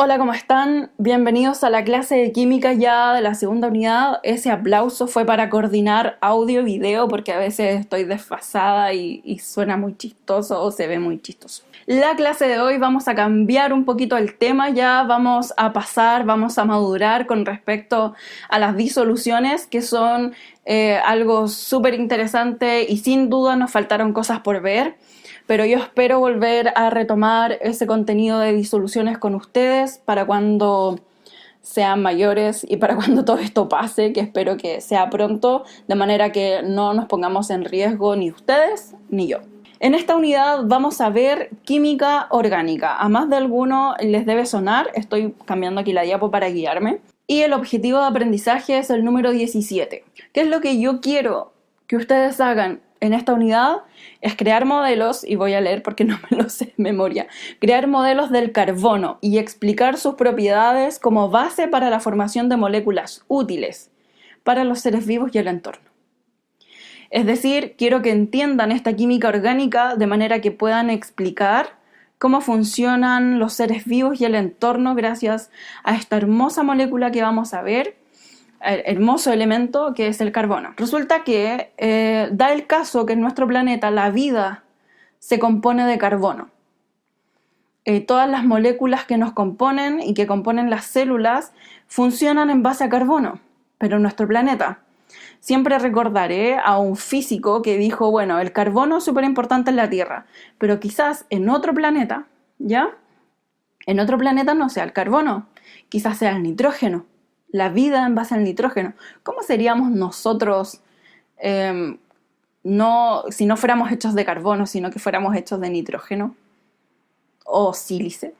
Hola, ¿cómo están? Bienvenidos a la clase de química ya de la segunda unidad. Ese aplauso fue para coordinar audio y video porque a veces estoy desfasada y suena muy chistoso o se ve muy chistoso. La clase de hoy vamos a cambiar un poquito el tema, ya vamos a madurar con respecto a las disoluciones, que son algo súper interesante y sin duda nos faltaron cosas por ver. Pero yo espero volver a retomar ese contenido de disoluciones con ustedes para cuando sean mayores y para cuando todo esto pase, que espero que sea pronto, de manera que no nos pongamos en riesgo ni ustedes ni yo. En esta unidad vamos a ver química orgánica. A más de alguno les debe sonar, estoy cambiando aquí la diapo para guiarme. Y el objetivo de aprendizaje es el número 17. ¿Qué es lo que yo quiero que ustedes hagan en esta unidad? Es crear modelos, y voy a leer porque no me lo sé de memoria, crear modelos del carbono y explicar sus propiedades como base para la formación de moléculas útiles para los seres vivos y el entorno. Es decir, quiero que entiendan esta química orgánica de manera que puedan explicar cómo funcionan los seres vivos y el entorno gracias a esta hermosa molécula que vamos a ver, hermoso elemento que es el carbono. Resulta que da el caso que en nuestro planeta la vida se compone de carbono. Todas las moléculas que nos componen y que componen las células funcionan en base a carbono, pero en nuestro planeta. Siempre recordaré a un físico que dijo, bueno, el carbono es súper importante en la Tierra, pero quizás en otro planeta, ¿ya? En otro planeta no sea el carbono, quizás sea el nitrógeno. La vida en base al nitrógeno. ¿Cómo seríamos nosotros si no fuéramos hechos de carbono, sino que fuéramos hechos de nitrógeno o sílice?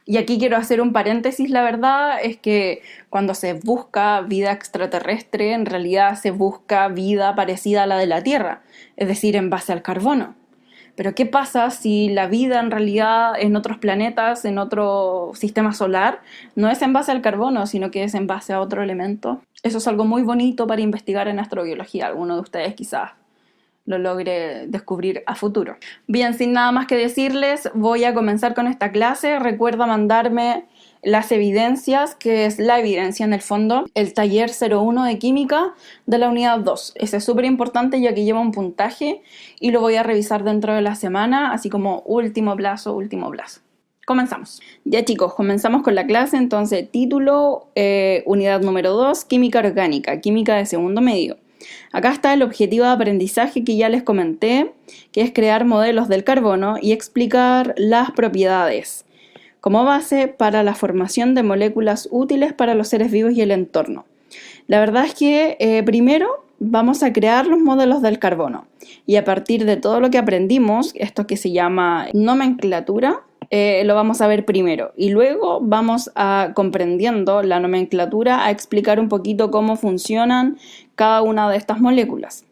Y aquí quiero hacer un paréntesis, la verdad es que cuando se busca vida extraterrestre, en realidad se busca vida parecida a la de la Tierra, es decir, en base al carbono. Pero ¿qué pasa si la vida en realidad en otros planetas, en otro sistema solar, no es en base al carbono, sino que es en base a otro elemento? Eso es algo muy bonito para investigar en astrobiología. Alguno de ustedes quizás lo logre descubrir a futuro. Bien, sin nada más que decirles, voy a comenzar con esta clase. Recuerda mandarme las evidencias, que es la evidencia en el fondo, el taller 01 de química de la unidad 2. Ese es súper importante ya que lleva un puntaje y lo voy a revisar dentro de la semana, así como último plazo. Comenzamos. Ya chicos, comenzamos con la clase. Entonces, título, unidad número 2, química orgánica, química de segundo medio. Acá está el objetivo de aprendizaje que ya les comenté, que es crear modelos del carbono y explicar las propiedades como base para la formación de moléculas útiles para los seres vivos y el entorno. La verdad es que primero vamos a crear los modelos del carbono y a partir de todo lo que aprendimos, esto que se llama nomenclatura, lo vamos a ver primero y luego vamos a, comprendiendo la nomenclatura, a explicar un poquito cómo funcionan cada una de estas moléculas.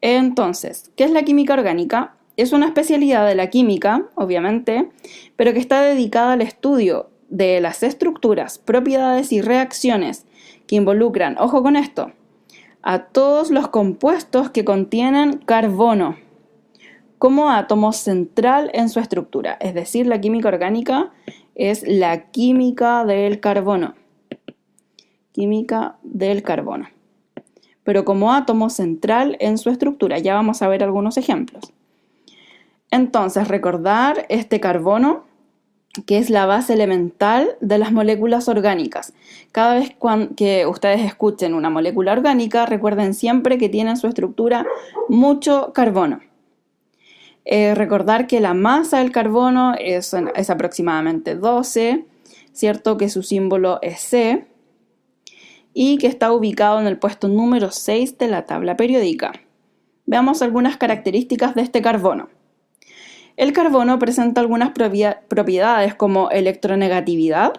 Entonces, ¿qué es la química orgánica? Es una especialidad de la química, obviamente, pero que está dedicada al estudio de las estructuras, propiedades y reacciones que involucran, ojo con esto, a todos los compuestos que contienen carbono como átomo central en su estructura. Es decir, la química orgánica es la química del carbono. Química del carbono. Pero como átomo central en su estructura. Ya vamos a ver algunos ejemplos. Entonces, recordar este carbono, que es la base elemental de las moléculas orgánicas. Cada vez que ustedes escuchen una molécula orgánica, recuerden siempre que tiene en su estructura mucho carbono. Recordar que la masa del carbono es aproximadamente 12, ¿cierto? Que su símbolo es C y que está ubicado en el puesto número 6 de la tabla periódica. Veamos algunas características de este carbono. El carbono presenta algunas propiedades como electronegatividad,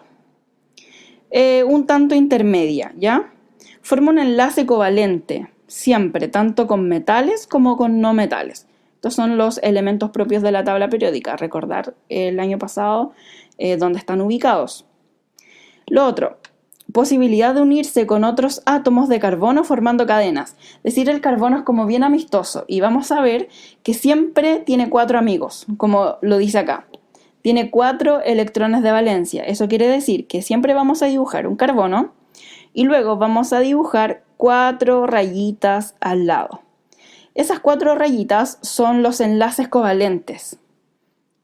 un tanto intermedia, ¿ya? Forma un enlace covalente, siempre, tanto con metales como con no metales. Estos son los elementos propios de la tabla periódica. Recordar el año pasado dónde están ubicados. Lo otro, posibilidad de unirse con otros átomos de carbono formando cadenas. Es decir, el carbono es como bien amistoso y vamos a ver que siempre tiene 4 amigos, como lo dice acá. tiene 4 electrones de valencia. Eso quiere decir que siempre vamos a dibujar un carbono y luego vamos a dibujar 4 rayitas al lado. Esas 4 rayitas son los enlaces covalentes.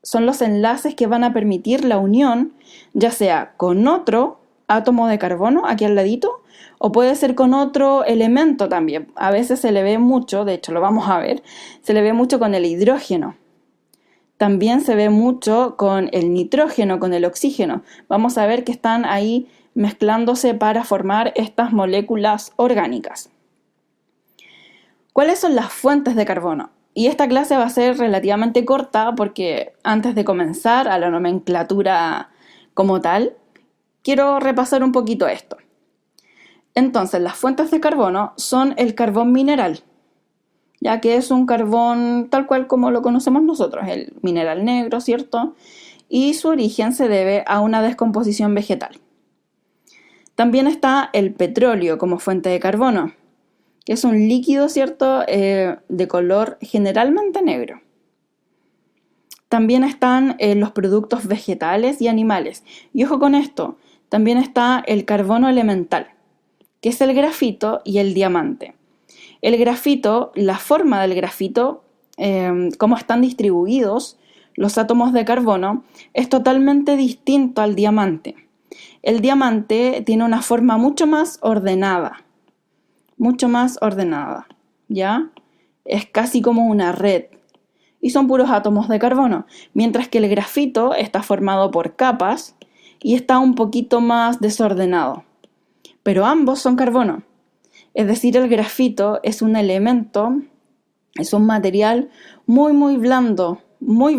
Son los enlaces que van a permitir la unión, ya sea con otro átomo de carbono aquí al ladito, o puede ser con otro elemento también. A veces se le ve mucho, de hecho lo vamos a ver, se le ve mucho con el hidrógeno. También se ve mucho con el nitrógeno, con el oxígeno. Vamos a ver que están ahí mezclándose para formar estas moléculas orgánicas. ¿Cuáles son las fuentes de carbono? Y esta clase va a ser relativamente corta porque antes de comenzar a la nomenclatura como tal, quiero repasar un poquito esto. Entonces, las fuentes de carbono son el carbón mineral, ya que es un carbón tal cual como lo conocemos nosotros, el mineral negro, ¿cierto? Y su origen se debe a una descomposición vegetal. También está el petróleo como fuente de carbono, que es un líquido, ¿cierto?, de color generalmente negro. También están los productos vegetales y animales. Y ojo con esto, también está el carbono elemental, que es el grafito y el diamante. El grafito, la forma del grafito, cómo están distribuidos los átomos de carbono, es totalmente distinto al diamante. El diamante tiene una forma mucho más ordenada, ¿ya? Es casi como una red y son puros átomos de carbono, mientras que el grafito está formado por capas y está un poquito más desordenado. Pero ambos son carbono. Es decir, el grafito es un elemento, es un material muy blando, muy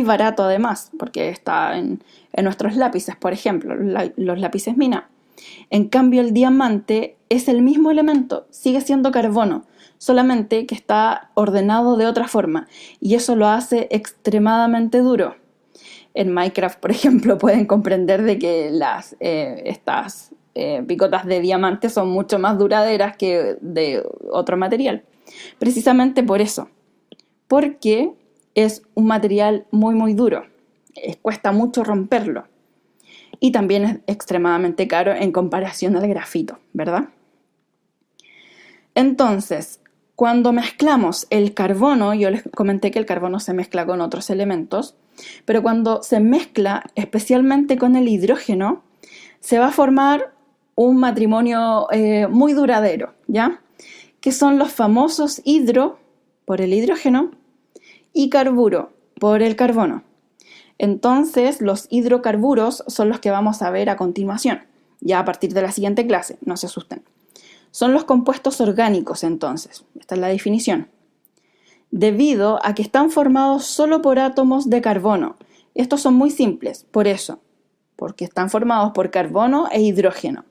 barato además, porque está en nuestros lápices, por ejemplo, los lápices mina. En cambio, el diamante es el mismo elemento, sigue siendo carbono, solamente que está ordenado de otra forma, y eso lo hace extremadamente duro. En Minecraft, por ejemplo, pueden comprender de que estas picotas de diamante son mucho más duraderas que de otro material. Precisamente por eso, porque es un material muy duro, cuesta mucho romperlo. Y también es extremadamente caro en comparación al grafito, ¿verdad? Entonces, cuando mezclamos el carbono, yo les comenté que el carbono se mezcla con otros elementos, pero cuando se mezcla especialmente con el hidrógeno, se va a formar un matrimonio muy duradero, ¿ya? Que son los famosos hidro, por el hidrógeno, y carburo, por el carbono. Entonces, los hidrocarburos son los que vamos a ver a continuación, ya a partir de la siguiente clase, no se asusten. Son los compuestos orgánicos, entonces. Esta es la definición. Debido a que están formados solo por átomos de carbono. Estos son muy simples, por eso, porque están formados por carbono e hidrógeno.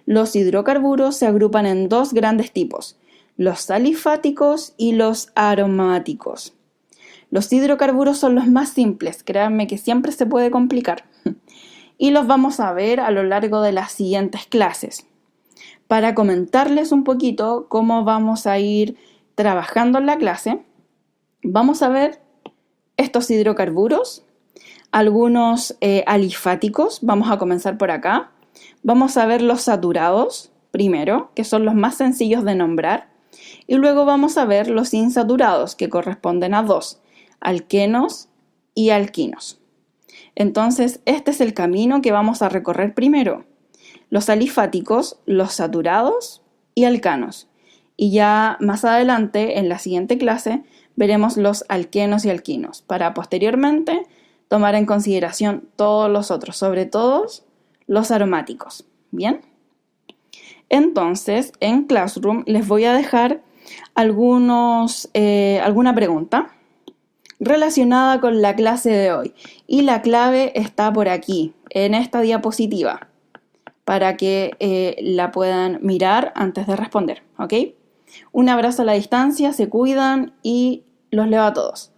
Los hidrocarburos se agrupan en 2 grandes tipos, los alifáticos y los aromáticos. Los hidrocarburos son los más simples, créanme que siempre se puede complicar. Y los vamos a ver a lo largo de las siguientes clases. Para comentarles un poquito cómo vamos a ir trabajando en la clase, vamos a ver estos hidrocarburos, algunos alifáticos, vamos a comenzar por acá. Vamos a ver los saturados primero, que son los más sencillos de nombrar, y luego vamos a ver los insaturados, que corresponden a 2, alquenos y alquinos. Entonces, este es el camino que vamos a recorrer primero. Los alifáticos, los saturados y alcanos. Y ya más adelante, en la siguiente clase, veremos los alquenos y alquinos, para posteriormente tomar en consideración todos los otros, sobre todo los aromáticos. ¿Bien? Entonces, en Classroom les voy a dejar alguna pregunta relacionada con la clase de hoy. Y la clave está por aquí, en esta diapositiva, para que la puedan mirar antes de responder, ¿ok? Un abrazo a la distancia, se cuidan y los leo a todos.